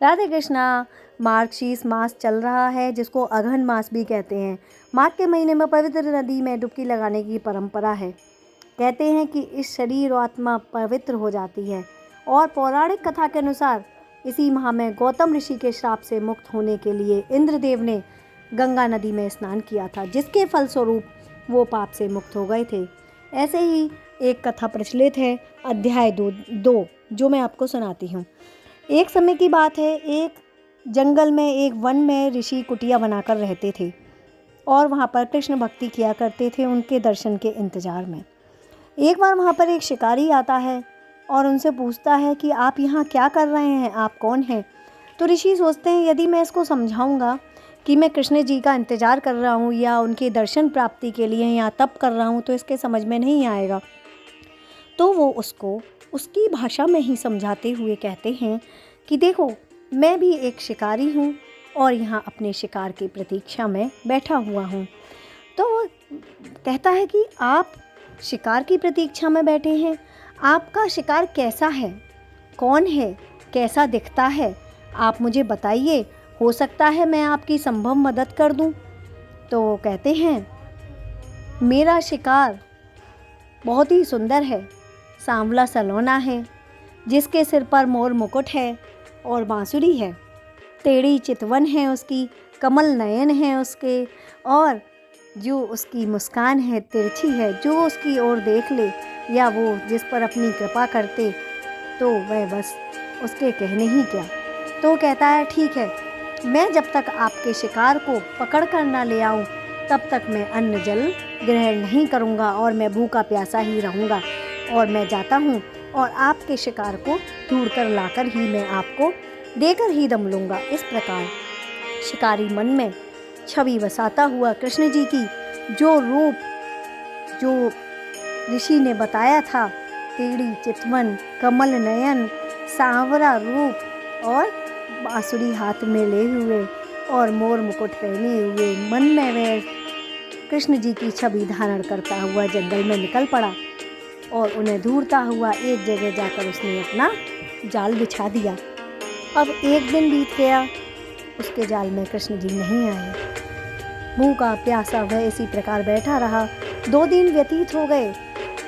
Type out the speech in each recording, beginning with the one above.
राधे कृष्णा। मार्गशीर्ष मास चल रहा है, जिसको अघन मास भी कहते हैं। माघ के महीने में पवित्र नदी में डुबकी लगाने की परंपरा है। कहते हैं कि इस शरीर और आत्मा पवित्र हो जाती है। और पौराणिक कथा के अनुसार इसी माह में गौतम ऋषि के श्राप से मुक्त होने के लिए इंद्रदेव ने गंगा नदी में स्नान किया था, जिसके फलस्वरूप वो पाप से मुक्त हो गए थे। ऐसे ही एक कथा प्रचलित है, अध्याय 2, जो मैं आपको सुनाती हूँ। एक समय की बात है, एक जंगल में, एक वन में ऋषि कुटिया बनाकर रहते थे और वहाँ पर कृष्ण भक्ति किया करते थे, उनके दर्शन के इंतज़ार में। एक बार वहाँ पर एक शिकारी आता है और उनसे पूछता है कि आप यहाँ क्या कर रहे हैं, आप कौन हैं। तो ऋषि सोचते हैं, यदि मैं इसको समझाऊंगा कि मैं कृष्ण जी का इंतज़ार कर रहा हूँ या उनके दर्शन प्राप्ति के लिए यहाँ तप कर रहा हूँ, तो इसके समझ में नहीं आएगा। तो वो उसको उसकी भाषा में ही समझाते हुए कहते हैं कि देखो, मैं भी एक शिकारी हूँ और यहाँ अपने शिकार की प्रतीक्षा में बैठा हुआ हूँ। तो वो कहता है कि आप शिकार की प्रतीक्षा में बैठे हैं, आपका शिकार कैसा है, कौन है, कैसा दिखता है, आप मुझे बताइए, हो सकता है मैं आपकी संभव मदद कर दूं। तो वो कहते हैं, मेरा शिकार बहुत ही सुंदर है, सांवला सलोना है, जिसके सिर पर मोर मुकुट है और बांसुरी है, टेढ़ी चितवन है उसकी, कमल नयन है उसके, और जो उसकी मुस्कान है तिरछी है, जो उसकी ओर देख ले या वो जिस पर अपनी कृपा करते तो वह बस उसके कहने ही क्या। तो कहता है, ठीक है, मैं जब तक आपके शिकार को पकड़ कर ना ले आऊँ तब तक मैं अन्न जल ग्रहण नहीं करूँगा और मैं भूखा प्यासा ही रहूँगा, और मैं जाता हूँ और आपके शिकार को ढूंढ कर लाकर ही मैं आपको देकर ही दम लूँगा। इस प्रकार शिकारी मन में छवि बसाता हुआ कृष्ण जी की जो रूप जो ऋषि ने बताया था, टेढ़ी चितवन, कमल नयन, सांवरा रूप और बांसुरी हाथ में ले हुए और मोर मुकुट पहने हुए, मन में वह कृष्ण जी की छवि धारण करता हुआ जंगल में निकल पड़ा और उन्हें ढूंढता हुआ एक जगह जाकर उसने अपना जाल बिछा दिया। अब एक दिन बीत गया, उसके जाल में कृष्ण जी नहीं आए। भूखा प्यासा वह इसी प्रकार बैठा रहा। 2 दिन व्यतीत हो गए,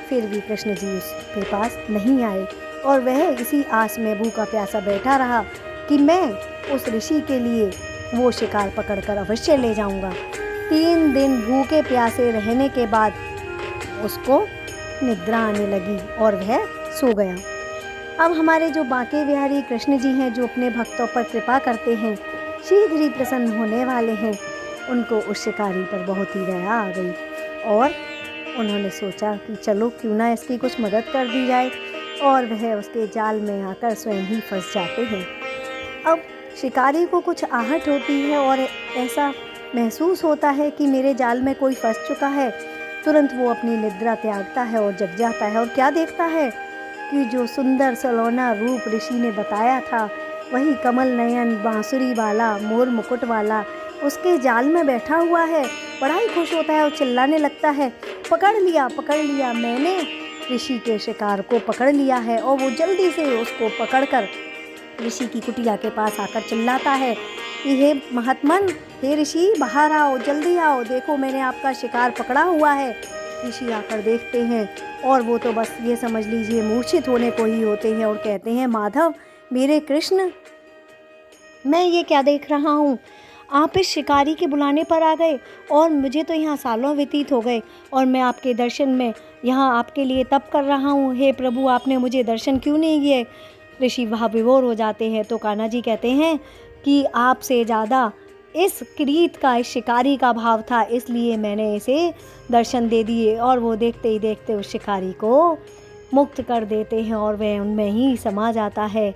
फिर भी कृष्ण जी उसके पास नहीं आए और वह इसी आस में भूखा प्यासा बैठा रहा कि मैं उस ऋषि के लिए वो शिकार पकड़कर अवश्य ले जाऊंगा। 3 दिन भूखे प्यासे रहने के बाद उसको निद्रा आने लगी और वह सो गया। अब हमारे जो बांके बिहारी कृष्ण जी हैं, जो अपने भक्तों पर कृपा करते हैं, शीघ्र ही प्रसन्न होने वाले हैं, उनको उस शिकारी पर बहुत ही दया आ गई और उन्होंने सोचा कि चलो क्यों ना इसकी कुछ मदद कर दी जाए, और वह उसके जाल में आकर स्वयं ही फंस जाते हैं। अब शिकारी को कुछ आहट होती है और ऐसा महसूस होता है कि मेरे जाल में कोई फंस चुका है। तुरंत वो अपनी निद्रा त्यागता है और जग जाता है और क्या देखता है कि जो सुंदर सलोना रूप ऋषि ने बताया था, वही कमल नयन, बांसुरी वाला, मोर मुकुट वाला उसके जाल में बैठा हुआ है। बड़ा ही खुश होता है और चिल्लाने लगता है, पकड़ लिया, मैंने ऋषि के शिकार को पकड़ लिया है। और वो जल्दी से उसको पकड़कर ऋषि की कुटिया के पास आकर चिल्लाता है कि हे महात्मन, हे ऋषि, बाहर आओ, जल्दी आओ, देखो मैंने आपका शिकार पकड़ा हुआ है। ऋषि आकर देखते हैं और वो तो बस ये समझ लीजिए मूर्छित होने को ही होते हैं और कहते हैं, माधव, मेरे कृष्ण, मैं ये क्या देख रहा हूँ, आप इस शिकारी के बुलाने पर आ गए और मुझे तो यहाँ सालों व्यतीत हो गए और मैं आपके दर्शन में यहाँ आपके लिए तप कर रहा हूँ। हे प्रभु, आपने मुझे दर्शन क्यों नहीं किए। ऋषि वहाँ विभोर हो जाते हैं। तो कान्हा जी कहते हैं कि आपसे ज़्यादा इस किरीट का, इस शिकारी का भाव था, इसलिए मैंने इसे दर्शन दे दिए। और वो देखते ही देखते उस शिकारी को मुक्त कर देते हैं और वह उनमें ही समा जाता है।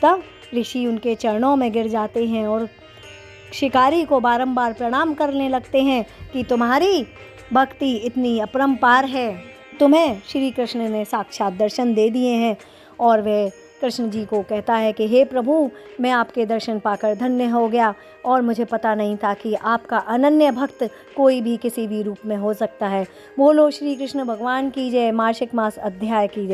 तब ऋषि उनके चरणों में गिर जाते हैं और शिकारी को बारंबार प्रणाम करने लगते हैं कि तुम्हारी भक्ति इतनी अपरंपार है, तुम्हें श्री कृष्ण ने साक्षात दर्शन दे दिए हैं। और वह कृष्ण जी को कहता है कि हे प्रभु, मैं आपके दर्शन पाकर धन्य हो गया और मुझे पता नहीं था कि आपका अनन्य भक्त कोई भी किसी भी रूप में हो सकता है। बोलो श्री कृष्ण भगवान की जय। मार्गशीर्ष मास अध्याय की जय।